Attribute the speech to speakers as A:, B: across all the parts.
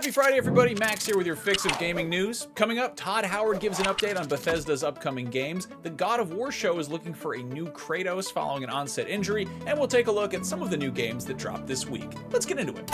A: Happy Friday, everybody. Max here with your fix of gaming news. Coming up, Todd Howard gives an update on Bethesda's upcoming games. The God of War show is looking for a new Kratos following an onset injury, and we'll take a look at some of the new games that dropped this week. Let's get into it.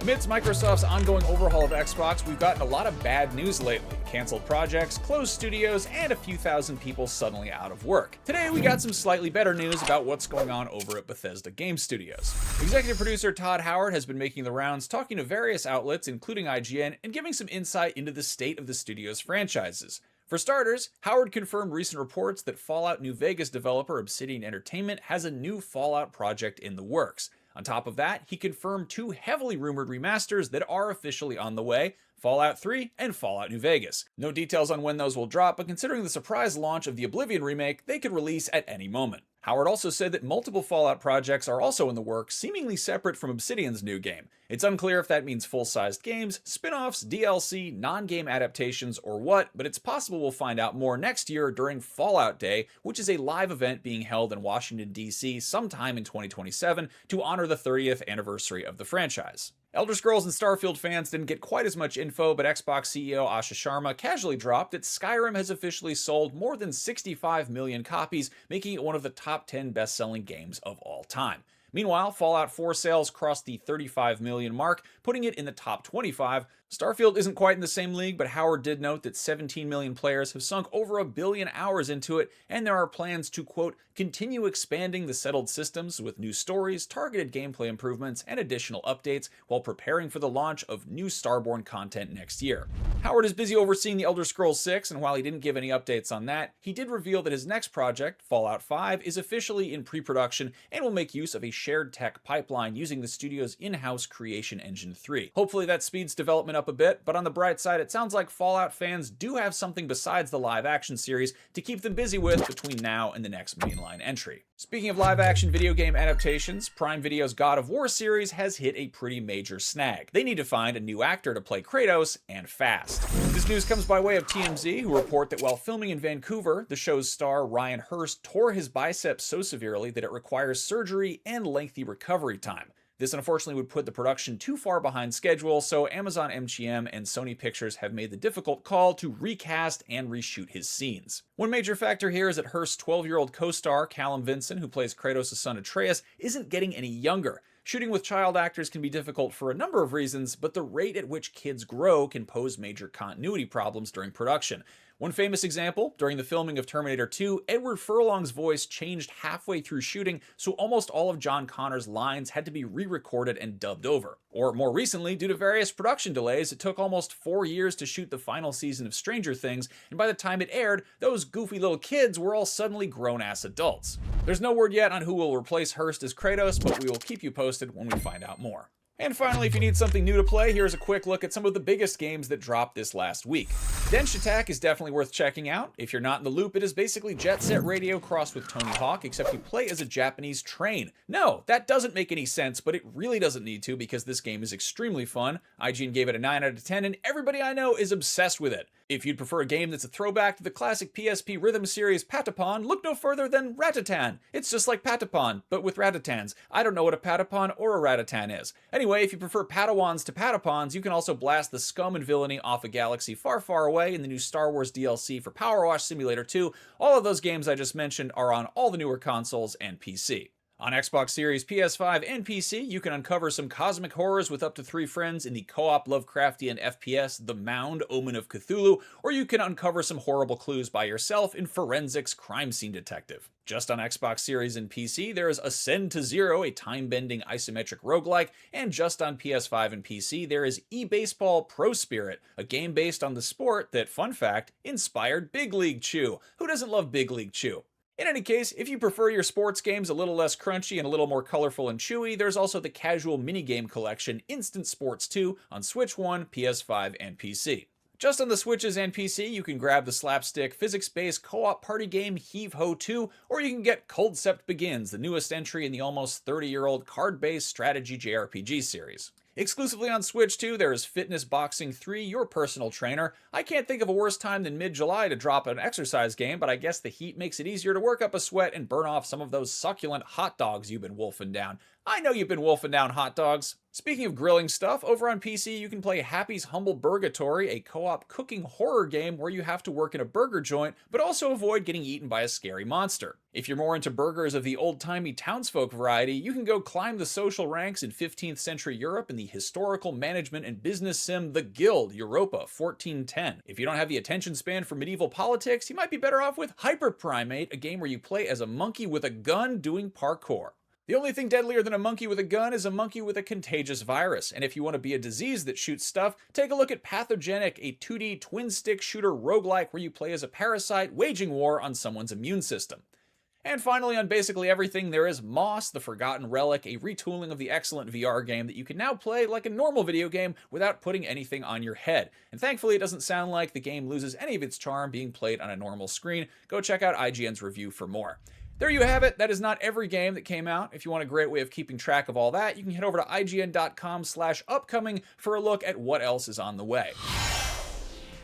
A: Amidst Microsoft's ongoing overhaul of Xbox, we've gotten a lot of bad news lately. Canceled projects, closed studios, and a few thousand people suddenly out of work. Today, we got some slightly better news about what's going on over at Bethesda Game Studios. Executive producer Todd Howard has been making the rounds, talking to various outlets, including IGN, and giving some insight into the state of the studio's franchises. For starters, Howard confirmed recent reports that Fallout New Vegas developer Obsidian Entertainment has a new Fallout project in the works. On top of that, he confirmed two heavily rumored remasters that are officially on the way, Fallout 3 and Fallout New Vegas. No details on when those will drop, but considering the surprise launch of the Oblivion remake, they could release at any moment. Howard also said that multiple Fallout projects are also in the works, seemingly separate from Obsidian's new game. It's unclear if that means full-sized games, spin-offs, DLC, non-game adaptations, or what, but it's possible we'll find out more next year during Fallout Day, which is a live event being held in Washington, D.C. sometime in 2027 to honor the 30th anniversary of the franchise. Elder Scrolls and Starfield fans didn't get quite as much info, but Xbox CEO Asha Sharma casually dropped that Skyrim has officially sold more than 65 million copies, making it one of the top 10 best-selling games of all time. Meanwhile, Fallout 4 sales crossed the 35 million mark, putting it in the top 25. Starfield isn't quite in the same league, but Howard did note that 17 million players have sunk over 1 billion hours into it, and there are plans to, quote, continue expanding the settled systems with new stories, targeted gameplay improvements, and additional updates while preparing for the launch of new Starborn content next year. Howard is busy overseeing the Elder Scrolls 6, and while he didn't give any updates on that, he did reveal that his next project, Fallout 5, is officially in pre-production and will make use of a shared tech pipeline using the studio's in-house creation engine 3. Hopefully that speeds development up a bit, but on the bright side, it sounds like Fallout fans do have something besides the live-action series to keep them busy with between now and the next mainline entry. Speaking of live-action video game adaptations, Prime Video's God of War series has hit a pretty major snag. They need to find a new actor to play Kratos, and fast. This news comes by way of TMZ, who report that while filming in Vancouver, the show's star Ryan Hurst tore his bicep so severely that it requires surgery and lengthy recovery time. This unfortunately would put the production too far behind schedule, so Amazon MGM and Sony Pictures have made the difficult call to recast and reshoot his scenes. One major factor here is that Hurst's 12-year-old co-star, Callum Vinson, who plays Kratos' son Atreus, isn't getting any younger. Shooting with child actors can be difficult for a number of reasons, but the rate at which kids grow can pose major continuity problems during production. One famous example, during the filming of Terminator 2, Edward Furlong's voice changed halfway through shooting, so almost all of John Connor's lines had to be re-recorded and dubbed over. Or more recently, due to various production delays, it took almost 4 years to shoot the final season of Stranger Things, and by the time it aired, those goofy little kids were all suddenly grown-ass adults. There's no word yet on who will replace Hurst as Kratos, but we will keep you posted when we find out more. And finally, if you need something new to play, here's a quick look at some of the biggest games that dropped this last week. Dench Attack is definitely worth checking out. If you're not in the loop, it is basically Jet Set Radio crossed with Tony Hawk, except you play as a Japanese train. No, that doesn't make any sense, but it really doesn't need to because this game is extremely fun. IGN gave it a 9 out of 10, and everybody I know is obsessed with it. If you'd prefer a game that's a throwback to the classic PSP rhythm series Patapon, look no further than Ratatan. It's just like Patapon, but with Ratatans. I don't know what a Patapon or a Ratatan is. Anyway, if you prefer Padawans to Patapons, you can also blast the scum and villainy off a galaxy far, far away in the new Star Wars DLC for Power Wash Simulator 2. All of those games I just mentioned are on all the newer consoles and PC. On Xbox Series, PS5, and PC, you can uncover some cosmic horrors with up to 3 friends in the co-op Lovecraftian FPS The Mound, Omen of Cthulhu, or you can uncover some horrible clues by yourself in Forensics Crime Scene Detective. Just on Xbox Series and PC, there is Ascend to Zero, a time-bending isometric roguelike, and just on PS5 and PC, there is eBaseball Pro Spirit, a game based on the sport that, fun fact, inspired Big League Chew. Who doesn't love Big League Chew? In any case, if you prefer your sports games a little less crunchy and a little more colorful and chewy, there's also the casual minigame collection Instant Sports 2 on Switch 1, PS5, and PC. Just on the Switches and PC, you can grab the slapstick, physics-based co-op party game Heave Ho 2, or you can get Coldcept Begins, the newest entry in the almost 30-year-old card-based strategy JRPG series. Exclusively on Switch too, there is Fitness Boxing 3, Your Personal Trainer. I can't think of a worse time than mid-July to drop an exercise game, but I guess the heat makes it easier to work up a sweat and burn off some of those succulent hot dogs you've been wolfing down. I know you've been wolfing down hot dogs. Speaking of grilling stuff, over on PC you can play Happy's Humble Burgatory, a co-op cooking horror game where you have to work in a burger joint, but also avoid getting eaten by a scary monster. If you're more into burgers of the old-timey townsfolk variety, you can go climb the social ranks in 15th century Europe in the historical management and business sim The Guild, Europa 1410. If you don't have the attention span for medieval politics, you might be better off with Hyperprimate, a game where you play as a monkey with a gun doing parkour. The only thing deadlier than a monkey with a gun is a monkey with a contagious virus, and if you want to be a disease that shoots stuff, take a look at Pathogenic, a 2D twin-stick shooter roguelike where you play as a parasite waging war on someone's immune system. And finally, on basically everything, there is Moss, the Forgotten Relic, a retooling of the excellent VR game that you can now play like a normal video game without putting anything on your head. And thankfully, it doesn't sound like the game loses any of its charm being played on a normal screen. Go check out IGN's review for more. There you have it. That is not every game that came out. If you want a great way of keeping track of all that, you can head over to IGN.com/upcoming for a look at what else is on the way.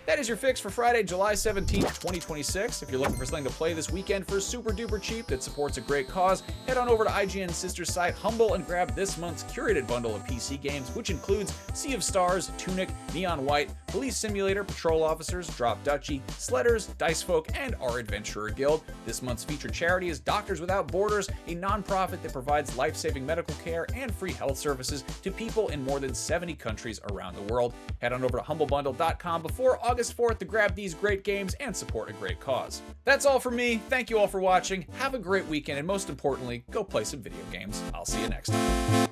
A: That is your fix for Friday, July 17th, 2026. If you're looking for something to play this weekend for super duper cheap that supports a great cause, head on over to IGN's sister site Humble and grab this month's curated bundle of PC games, which includes Sea of Stars, Tunic, Neon White, Police Simulator, Patrol Officers, Drop Duchy, Sledders, Dice Folk, and Our Adventurer Guild. This month's featured charity is Doctors Without Borders, a non-profit that provides life-saving medical care and free health services to people in more than 70 countries around the world. Head on over to humblebundle.com before August 4th to grab these great games and support a great cause. That's all from me. Thank you all for watching. Have a great weekend, and most importantly, go play some video games. I'll see you next time.